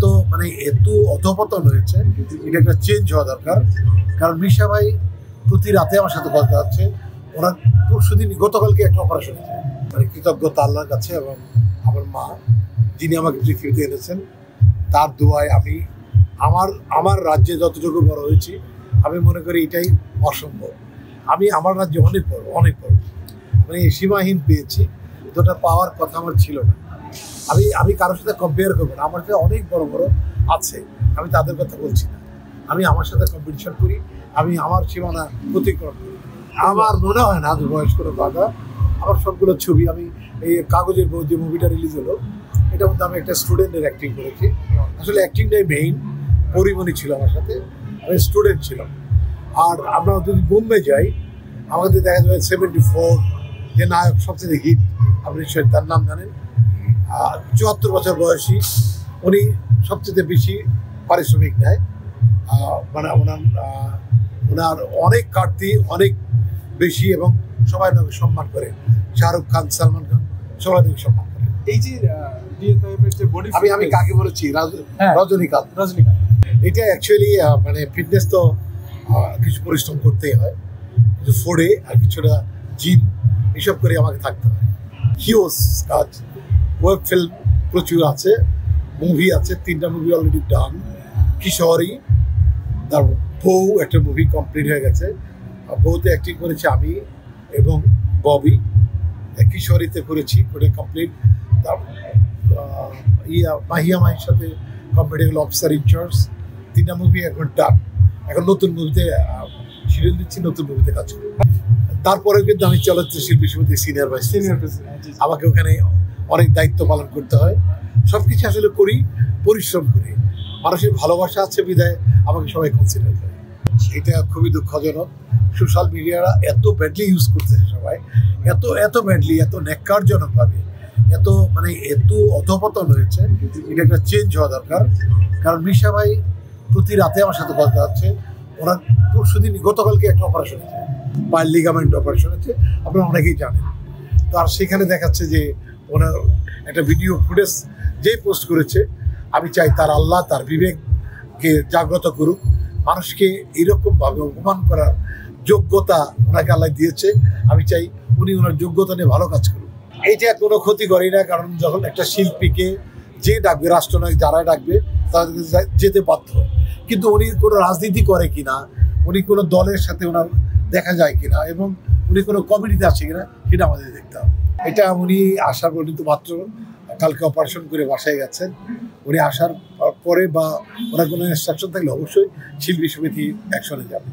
এত এত অধপতন হয়েছে, এটা একটা চেঞ্জ হওয়া দরকার। কারণ মিশা ভাই প্রতি রাতে আমার সাথে কথা হচ্ছে, ওনার পরশুদিন গতকালকে একটা অপারেশন হয়েছে। কৃতজ্ঞতা আল্লাহর কাছে এবং আমার মা যিনি আমাকে পৃথিবীতে এনেছেন, তার দোয়ায় আমি আমার রাজ্যে যতটুকু বড় হয়েছি আমি মনে করি এটাই অসম্ভব। আমি আমার রাজ্যে অনেক বড় সীমাহীন পেয়েছি, যেটা পাওয়ার কথা আমার ছিল না। আমি কারোর সাথে কম্পেয়ার করবো না, আমার সাথে অনেক বড় আছে, আমি তাদের কথা বলছি না। আমি আমার সাথে কম্পিটিশন করি, আমি আমার সীমানা অতিক্রম করি। আমার মনে হয় না বয়স কোনো কথা। আমার সবগুলো ছবি, আমি এই কাগজের বউ যে মুভিটা রিলিজ হলো, এটার মধ্যে আমি একটা স্টুডেন্টের অ্যাক্টিং করেছি। আসলে অ্যাক্টিংটাই মেইন, পরিমণি ছিল আমার সাথে, আমি স্টুডেন্ট ছিলাম। আর আমরা যদি বোম্বে যাই, আমাদের দেখা যাবে 74 যে নায়ক সবচেয়ে হিট, আপনি তার নাম জানেন, 74 বছর বয়সী, উনি সবচেয়ে বেশি পারিশ্রমিক নেয়। ওনার অনেক কাটতি অনেক বেশি এবং সবাই ওনাকে সম্মান করে। শাহরুখ খান, সালমান খান সবাই ওনাকে সম্মান করে। এই যে আমি কাকে বলেছি, রজনীকান্ত। এটা অ্যাকচুয়ালি ফিটনেস তো কিছু পরিশ্রম করতেই হয়, কিছু ফোড়ে আর কিছুটা জিম এসব করে আমাকে থাকতে হয়। হিউজ কাজ, ওয়েব ফিল্ম প্রচুর আছে, মুভি আছে, 3টা মুভি অলরেডি ডান। কিশোরী, তার বউ একটা মুভি কমপ্লিট হয়ে গেছে, বউতে অ্যাক্টিং করেছি আমি এবং ববি। কিশোরীতে করেছি, ওটা কমপ্লিট। মাহিয়া মাহির সাথে কমপ্লিট হয়ে গেল অফিসার ইনচার্জ। 3টা মুভি এখন ডান। এখন নতুন মুভিতে শিডিউল দিচ্ছি, নতুন মুভিতে কাজ করি। তারপরে কিন্তু আমি চলচ্চিত্র শিল্পী সমিতি সিনিয়র ভাইস প্রেসিডেন্ট। আমাকে ওখানে অনেক দায়িত্ব পালন করতে হয়। সবকিছু আসলে করি, পরিশ্রম করি। মানুষের ভালোবাসা আছে বিধায় আমাকে সবাই কনসিডার করে। এটা খুবই দুঃখজনক। সোশ্যাল মিডিয়ারা এত ব্যাডলি ইউজ করতেছে সবাই, এত ব্যাডলি, এত ন্যাক্কারজনকভাবে, এত এত অধপতন হয়েছে। এটা একটা চেঞ্জ হওয়া দরকার। কারণ মিশা ভাই প্রতি রাতে আমার সাথে কথা হচ্ছে, ওনার পরশুদিন গতকালকে একটা অপারেশন হয়েছে, পায়ের লিগামেন্ট অপারেশন হচ্ছে, আপনারা অনেকেই জানেন। তো আর সেখানে দেখাচ্ছে যে ওনার একটা ভিডিও ফুটেজ যে পোস্ট করেছে, আমি চাই তার আল্লাহ তার বিবেককে জাগ্রত করুক। মানুষকে এরকমভাবে অপমান করার যোগ্যতা ওনাকে আল্লাহ দিয়েছে, আমি চাই উনি ওনার যোগ্যতা নিয়ে ভালো কাজ করুন। এইটা কোনো ক্ষতি করি না, কারণ যখন একটা শিল্পীকে যে ডাকবে, রাষ্ট্রনায়ক যারা ডাকবে তাদেরকে যেতে বাধ্য। কিন্তু উনি কোনো রাজনীতি করে কিনা, উনি কোনো দলের সাথে ওনার দেখা যায় কিনা এবং উনি কোনো কমিটিতে আছে কিনা, সেটা আমাদের দেখতে হবে। এটা উনি আসার পর কিন্তু মাত্র কালকে অপারেশন করে বাসায় গেছেন। উনি আসার পরে বা ওনার কোনো ইনস্ট্রাকশন থাকলে অবশ্যই শিল্পী সমিতি অ্যাকশনে যাবে।